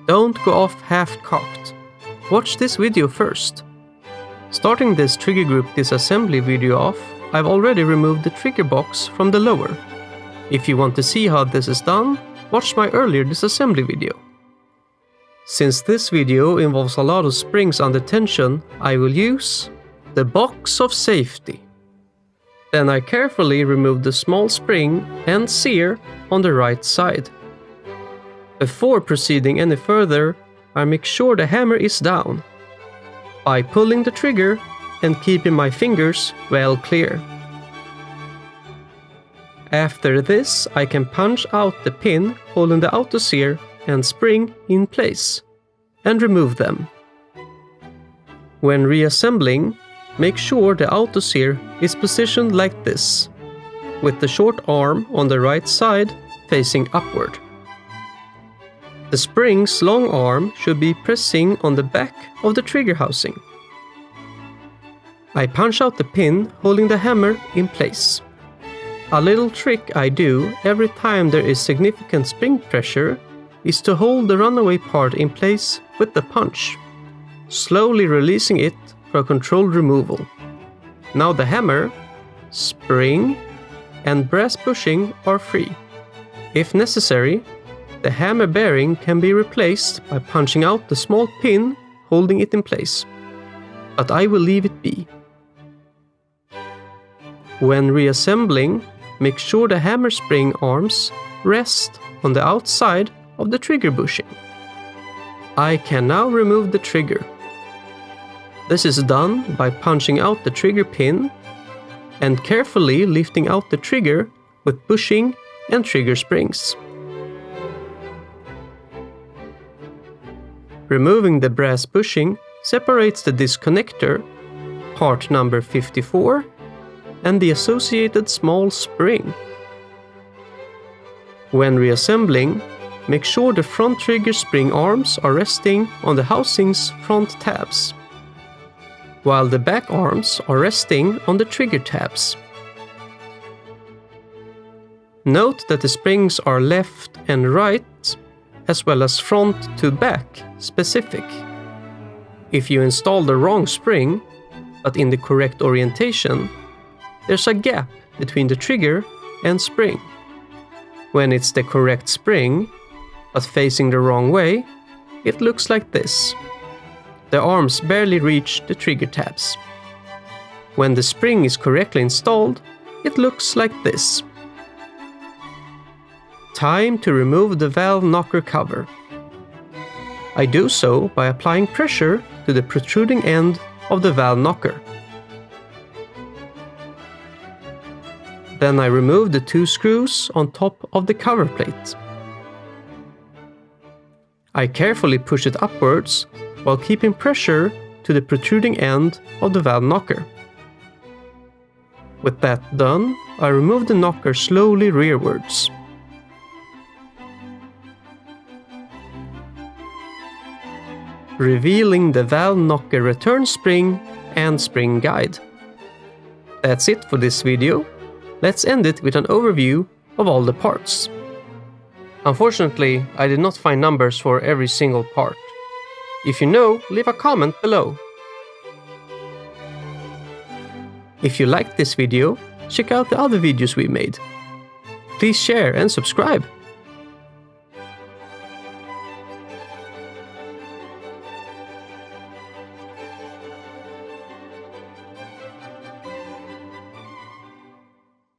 Don't go off half-cocked. Watch this video first. Starting this trigger group disassembly video off, I've already removed the trigger box from the lower. If you want to see how this is done, watch my earlier disassembly video. Since this video involves a lot of springs under tension, I will use the box of safety. Then I carefully remove the small spring and SEAR on the right side. Before proceeding any further, I make sure the hammer is down by pulling the trigger and keeping my fingers well clear. After this, I can punch out the pin holding the auto SEAR and spring in place and remove them. When reassembling, make sure the auto SEAR is positioned like this, with the short arm on the right side facing upward. The spring's long arm should be pressing on the back of the trigger housing. I punch out the pin holding the hammer in place. A little trick I do every time there is significant spring pressure is to hold the runaway part in place with the punch, slowly releasing it for a controlled removal. Now the hammer, spring, and brass bushing are free. If necessary, the hammer bearing can be replaced by punching out the small pin holding it in place, but I will leave it be. When reassembling, make sure the hammer spring arms rest on the outside of the trigger bushing. I can now remove the trigger. This is done by punching out the trigger pin and carefully lifting out the trigger with bushing and trigger springs. Removing the brass bushing separates the disconnector, part number 54, and the associated small spring. When reassembling, make sure the front trigger spring arms are resting on the housing's front tabs, while the back arms are resting on the trigger tabs. Note that the springs are left and right, as well as front to back specific. If you install the wrong spring, but in the correct orientation, there's a gap between the trigger and spring. When it's the correct spring, but facing the wrong way, it looks like this. The arms barely reach the trigger tabs. When the spring is correctly installed, it looks like this. Time to remove the valve knocker cover. I do so by applying pressure to the protruding end of the valve knocker. Then I remove the two screws on top of the cover plate. I carefully push it upwards while keeping pressure to the protruding end of the valve knocker. With that done, I remove the knocker slowly rearwards. Revealing the valve knocker return spring and spring guide. That's it for this video. Let's end it with an overview of all the parts. Unfortunately, I did not find numbers for every single part. If you know, leave a comment below. If you liked this video, check out the other videos we made. Please share and subscribe.